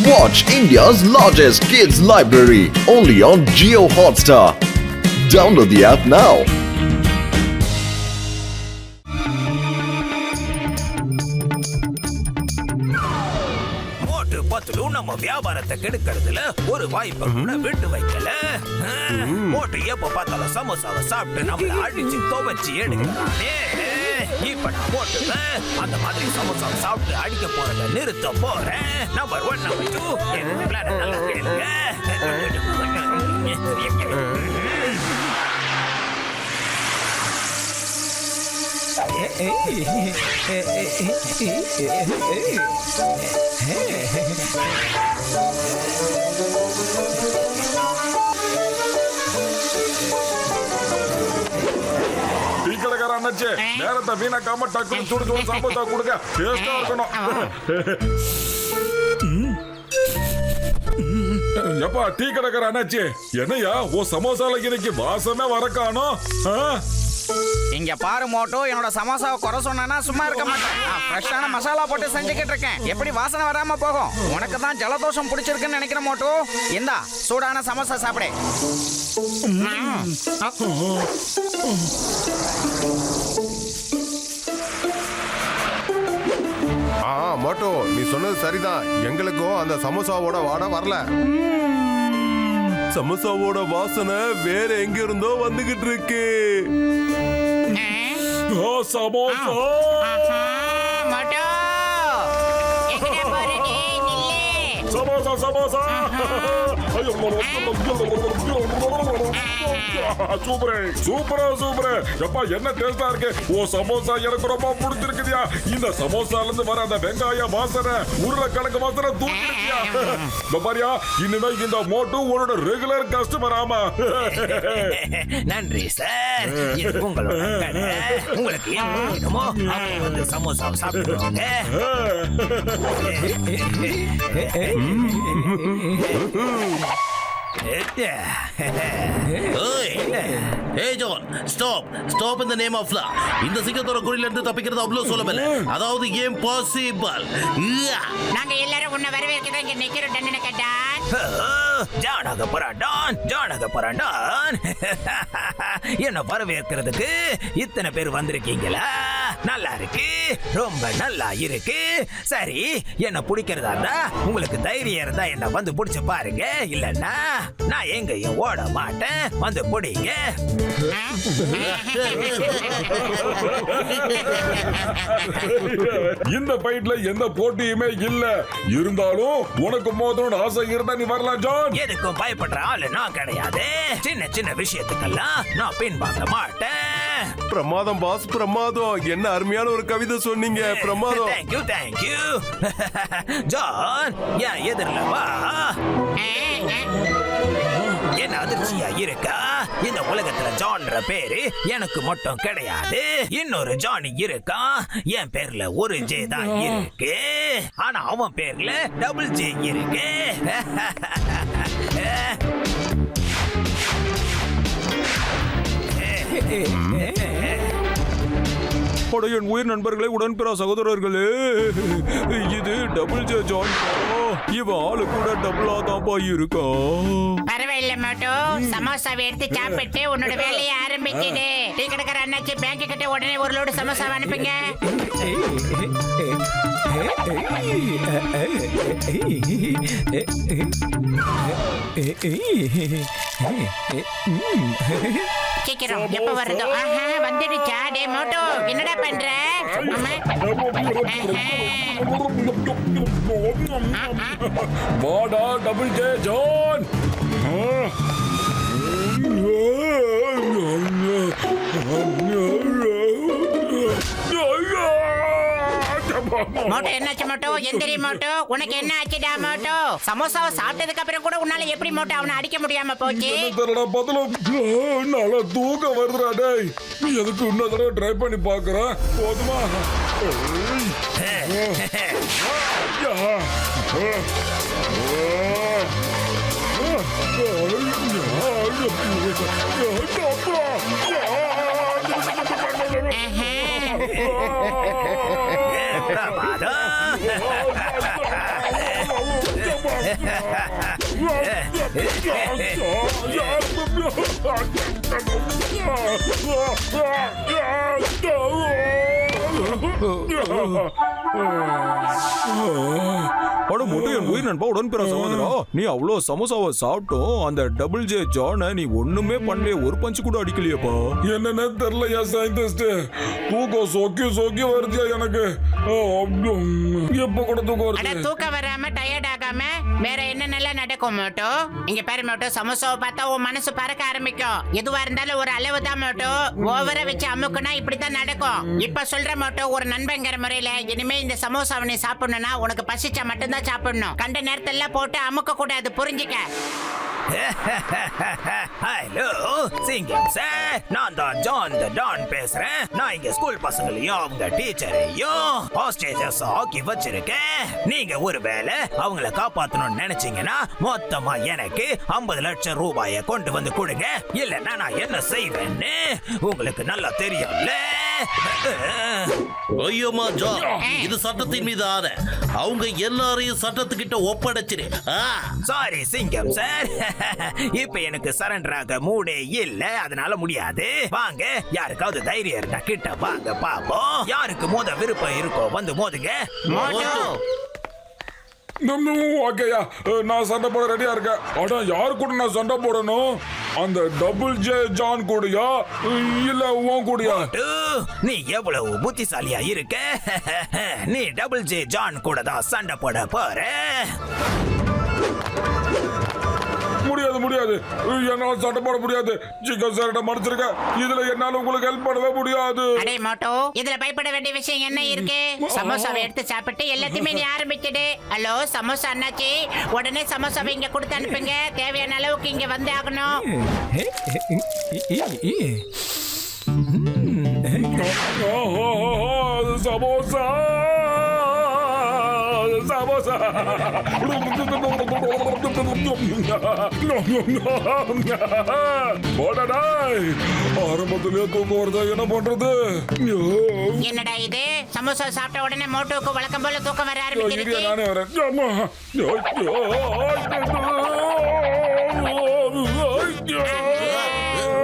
Watch India's largest kids library only on Jio Hotstar. Download the app now. நம்ம வியாபாரத்தை கெடுக்கிறதுல ஒரு வாய்ப்பை கூட விட்டு வைக்கல. மோட்டு எப்ப பார்த்தாலும் சமோசாவை சாப்பிட்டு நம்மள அடிச்சு துவைச்சு எடுக்கிறானே. இப்ப நான் போட்டுவேன் அந்த மாதிரி சமோசாவை சாப்பிட்டு அடிக்க போறத நிறுத்த போறேன். நம்பர் 1 நம்பர் 2 என்ன பிளான் நல்லா கேளுங்க. நேரத்தை வீணாக்காம டக்குனு சுடு சுடு சமோசா கொடுங்க. டேஸ்டா இருக்கணும். எப்பா டீ கடைக்கார அண்ணாச்சி, என்னையா ஓ சமோசால இன்னைக்கு வாசமே வர காணோம். இங்க பாரு மோட்டோ, என்னோட சமோசாவை குறை சொன்னா சும்மா இருக்க மாட்டேன். ஃப்ரெஷ்ஷான மசாலா போட்டு செஞ்சுக்கிட்டு இருக்கேன். எப்படி வாசனை வராம போகும்? உனக்கு தான் ஜலதோஷம் பிடிச்சிருக்குன்னு நினைக்கிறேன் மோட்டோ. இந்தா சூடான சமோசா சாப்பிடு. மோட்டோ, நீ சொன்னது சரிதான். எங்களுக்கும் அந்த சமோசாவோட வாடை வரல. சமோசாவோட வாசனை வேற எங்க இருந்தோ வந்துகிட்டு இருக்கு. சமோசா சமோசா சமோசா சூப்பரே சூப்பரா சூப்பரே. எப்பா என்ன டேஸ்டா இருக்கு. ஓ சமோசா எனக்கு ரொம்ப பிடிச்சிருக்குதியா. இந்த சமோசால இருந்து வர அந்த வெங்காய வாசனை, உருளைக்கிழங்கு வாசனை தூக்கியா. பாரியா, இனிமே இந்த மோட்டு உன்னோட ரெகுலர் கஸ்டமர். ஆமா, நன்றி சார். உங்களுக்கு என்ன வேணுமோ வந்து சமோசா சாப்பிடுவாங்க. Hey John, stop in the name of law. இந்த சிங்கத்தோட குழியில இருந்து தப்பிக்கிறது அவ்வளவு சுலபம். அதாவது impossible. நாங்க எல்லாரும் உன்னை வரவேற்கிறோம். இங்க நிக்கிறோம் டன்னு கட்டான். ஜானக பராண்டான் என்ன வரவேற்கிறதுக்கு இத்தனை பேர் வந்திருக்கீங்களா? நல்லா இருக்கு, ரொம்ப நல்லா இருக்கு. சரி, என்ன பிடிக்கிறதா இருந்தா உங்களுக்கு தைரியம் இருந்தா என்ன வந்து பிடிச்சு பாருங்க. இல்லன்னா நான் எங்கேயும் ஓட மாட்டேன். வந்து பிடிங்க. இந்த ஃபைட்ல எந்த போட்டியுமே இல்ல. இருந்தாலும் உனக்கு மோதணும்னு ஆசை இருந்தா நீ வரலாம் ஜான். எதுக்கும் பயப்படுற ஆளு நான் கிடையாது. சின்ன சின்ன விஷயத்துக்கெல்லாம் நான் பின்வாங்க மாட்டேன். பிரமாதம் பாஸ், பிரமாதம். என்ன அருமையான ஒரு கவிதை சொன்னீங்க. பிரமாதம். தேங்க்யூ ஜான், ஏன் எதிரில வா. என்ன அதிர்ச்சியா இருக்கா? இந்த உலகத்துல ஜான்ற பேரு எனக்கு மட்டும் கிடையாது. இன்னொரு ஜான் இருக்கா. என் பேர்ல ஒரு ஜே தான் இருக்கு. ஆனா அவன் பேர்ல டபுள் ஜே இருக்கு. என் உயிர் நண்பர்களே, உடன்பிறா சகோதரர்களே, இது டபுள் ஜே ஜான். இவன் ஆளு கூட டபுளா தான்ப்பா இருக்கா. பரவாயில்ல மோட்டோ, சமோசாவை எடுத்து சாப்பிட்டு உன்னோட வேலையை ஆரம்பிக்கிடு. டீ கடைக்கார அண்ணாச்சி, பேங்க் கிட்ட உடனே ஒரு லோடு சமோசாவை அனுப்புங்க. சீக்கிரம் எப்ப வருதோ. வந்துடுச்சா? டே மோட்டோ, என்னடா பண்ற? வாடா டபுள் ஜே ஜான். மோட்டோ என்னாச்சு மோட்டோ? எந்திரி மோட்டோ, உனக்கு என்ன ஆச்சுடா மோட்டோ? சமோசாவை சாப்பிட்டதுக்கு அப்புறம் கூட உன்னால எப்படி மோட்டோ அவனை அடிக்க முடியாம போச்சு? நல்லா தூக்கம் வருதுடா. டேய், நீ எதுக்கு இன்னொரு தடவை ட்ரை பண்ணி பாக்குற? போதுமா? அட மோட்டு என் உயிர் நண்பா உடன்பிற சகோதரா, நீ அவ்வளோ சமோசாவை சாப்பிட்டோம் அந்த டபுள் ஜே ஜானை நீ ஒண்ணுமே பண்ணலையே, ஒரு பஞ்சு கூட அடிக்கலையப்பா. என்னன்னு தெரியலையா சயின்டிஸ்ட், தூக்கம் சொக்கி சொக்கி வருதியா எனக்கு. எப்ப கூட தூக்கம் அட வருது. தூக்கம் வராம டயர்ட் ஆகாம வேற என்னென்னலாம் நடக்கும் மோட்டோ? இங்க பாரு மோட்டோ, சமோசாவை பார்த்தா உன் மனசு பறக்க ஆரம்பிக்கும். எதுவா இருந்தாலும் ஒரு அளவு தான் மோட்டோ, ஓவரா வச்சு அமுக்குனா இப்படித்தான் நடக்கும். இப்ப சொல்ற மோட்டோ, ஒரு நண்பங்கிற முறையில இனிமே இந்த சமோசாவை நீ சாப்பிடணும்னா உனக்கு பசிச்சா மட்டும்தான் சாப்பிடணும். கண்ட நேரத்துல போட்டு அமுக்க கூடாது, புரிஞ்சுக்க. ஹலோ சிங்கம் சார், நான் தான் ஜான் த டான் பேசுறேன். நான் இங்க ஸ்கூல் பசங்களையும் அவங்க டீச்சரையும் ஹாஸ்டேஜஸ் ஆக்கி வச்சிருக்கேன். நீங்க ஒருவேளை அவங்கள காப்பாத்தணும்னு நினைச்சீங்கன்னா மொத்தமா எனக்கு 50 லட்சம் ரூபாயை கொண்டு வந்து கொடுங்க. இல்லன்னா நான் என்ன செய்வேன்னு உங்களுக்கு நல்லா தெரியும்ல. ஐயோமா ஜான், இது சட்டத்தின் மீது ஆத. அவங்க எல்லாரையும் சட்டத்துக்கிட்ட ஒப்படைச்சிரு. சாரி சிங்கம் சார், இப்ப எனக்கு சரண்டர் ஆக மூடே இல்ல, அதனால முடியாது. வாங்க, யாருக்காவது தைரியம் இருந்தா கிட்ட வாங்க பாப்போம். யாருக்கு மோத விருப்பம் இருக்கோ வந்து மோதுங்க. ஓகேயா, நான் சண்டை போட ரெடியா இருக்கேன். ஆனா யாரு கூட நான் சண்டை போடணும்? அந்த டபுள் ஜே ஜான் கூடயா இல்ல உன் கூடயா? நீ எவ்வளவு புத்திசாலியா இருக்க. நீ டபுள் ஜே ஜான் கூட தான் சண்டை போட போற. முடியாது முடியாது, என்னால சண்டை போட முடியாது. சிக்கன் சார்ட்ட மறைச்சிருக்க, இதுல என்னால உங்களுக்கு ஹெல்ப் பண்ணவே முடியாது. அடே மோட்டோ, இதுல பயப்பட வேண்டிய விஷயம் என்ன இருக்கு? சமோசாவை எடுத்து சாப்பிட்டு எல்லாத்தையுமே நீ ஆரம்பிச்சிடு. ஹலோ சமோசா அண்ணாச்சி, உடனே சமோசாவை இங்க கொடுத்து அனுப்புங்க. தேவையான அளவுக்கு இங்க வந்து ஆகணும். சமோசா சமோசா ஆரம்பத்திலே தூக்கம் வருதா, என்ன பண்றது? என்னடா இது, சமோசா சாப்பிட்ட உடனே மோட்டோக்கு வழக்கம் போல தூக்கம் வர ஆரம்பிச்சிருச்சு. நானே வரேன்.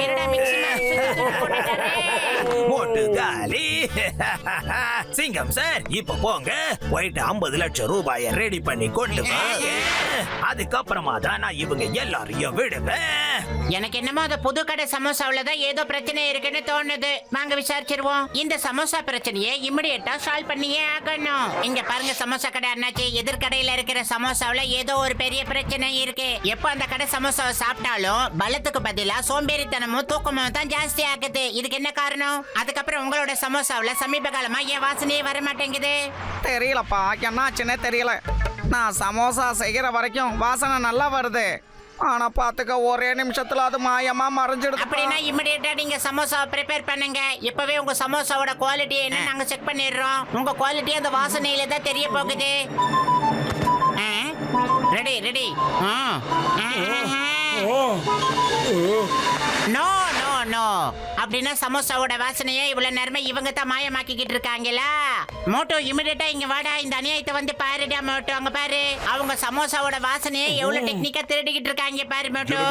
என்னடா மிக்ஸி மோட்டு காலி. சிங்கம் சார், இப்ப போங்க, போயிட்டு 50 லட்சம் ரூபாயை ரெடி பண்ணி கொண்டு வாங்க. அதுக்கப்புறமா தான் நான் இவங்க எல்லாரையும் விடுவேன். எனக்கு என்னமோ அந்த புது கடை சமோசாவில தான் ஏதோ பிரச்சனை இருக்குன்னு தோணுது. வாங்க விசாரிச்சிருவோம். இந்த சமோசா பிரச்சனையை இமிடியேட்டா சால்வ் பண்ணியே ஆகணும். இங்க பாருங்க சமோசா கடை அண்ணாச்சி, எதிர்கடையில இருக்கிற சமோசாவில ஏதோ ஒரு பெரிய பிரச்சனை இருக்கு. எப்ப அந்த கடை சமோசாவை சாப்பிட்டாலும் பலத்துக்கு பதிலா சோம்பேறித்தனமும் தூக்கமும் தான் ஜாஸ்தி ஆகுது. இதுக்கு என்ன காரணம்? அதுக்கப்புறம் உங்களோட சமோசாவில சமீப காலமா ஏன் வாசனையே வர மாட்டேங்குது? தெரியலப்பா, என்னாச்சுன்னே தெரியல. நான் சமோசா செய்கிற வரைக்கும் வாசனை நல்லா வருது. ஆனா பாத்துக்க, ஒரே நிமிஷத்துல அது மாயமா மறைஞ்சிடுது. அப்படின்னா இமிடியேட்டா நீங்க சமோசாவை ப்ரிப்பேர் பண்ணுங்க. இப்பவே உங்க சமோசாவோட குவாலிட்டி என்ன நாங்க செக் பண்ணிடுறோம். உங்க குவாலிட்டி அந்த வாசனையில தான் தெரிய போகுது. Ready ready. No no no, அப்படின்னா சமோசாவோட வாசனையை இவ்வளவு நேரமா இவங்க தான் மாயமாக்கிக்கிட்டு இருக்காங்களா? மோட்டோ இமிடியேட்டா இங்க வாடா, இந்த அநியாயத்தை வந்து பாருடா மோட்டோ. அங்க பாரு, அவங்க சமோசாவோட வாசனையை எவ்வளவு டெக்னிக்கா திருடிக்கிட்டு இருக்காங்க பாரு மோட்டோ.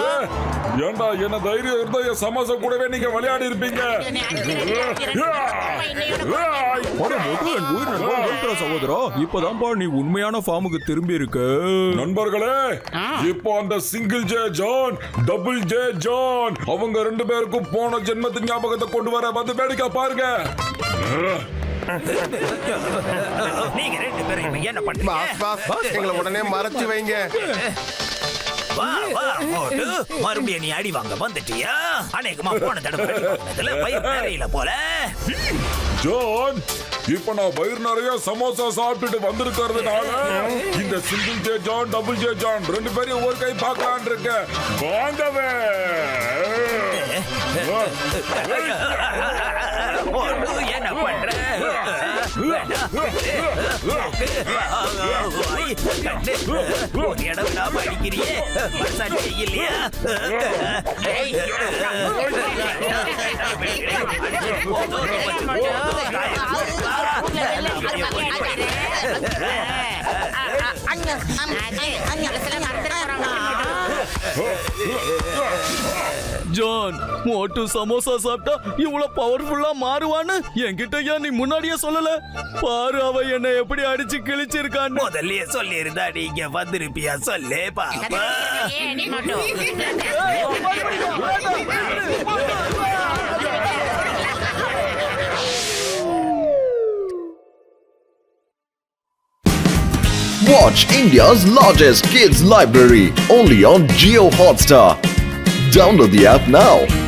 ஏண்டா, என்ன தைரியம் இருந்தா என் சமோசா கூடவே நீங்க விளையாடி இருப்பீங்க. சகோதரா, இப்பதான்பா நீ உண்மையான ஃபார்முக்கு திரும்பி இருக்க. நண்பர்களே, இப்போ அந்த single J John, double J John, அவங்க 2 பேருக்கும் போன ஜென்மத்தின் ஞாபகத்தை கொண்டு வர வந்து வேடிக்கை பாருங்க. நீங்க 2 பேரும் இப்ப என்ன பண்றீங்க? எங்களை உடனே மறைச்சு வைங்க. வா வா மோட்டு, மறுபடியும் நீ அடி வாங்க வந்துட்டியா? அநேகமா போன தடவை பயிர் நிறையில போல. ஜான், இப்ப நான் வயிறு நிறைய சமோசா சாப்பிட்டுட்டு வந்திருக்கிறதுனால இந்த single J John, double J John 2 பேரையும் ஒரு கை பார்க்கலான் இருக்கேன். வாங்கவே. மோட்டு, என்ன பண்ற? ஒரு இடம் அடிக்கிறியே, மசாஜ் இல்லையா? மனசுல மறந்துட போறாங்க. ஜான் மோட்டு சமோசா சாப்பிட்டா இவ்வளவு பவர்ஃபுல்லா மாறுவான்னு என்கிட்ட ஏன் நீ முன்னாடியே சொல்லல? பாரு அவ என்ன எப்படி அடிச்சு கிழிச்சிருக்கான்னு. முதல்லயே சொல்லி இருந்தா நீங்க வந்திருப்பியா சொல்லு பாப்பா. ஏடி மோட்டு. Watch India's largest kids library only on Geo Hotstar. Download the app now.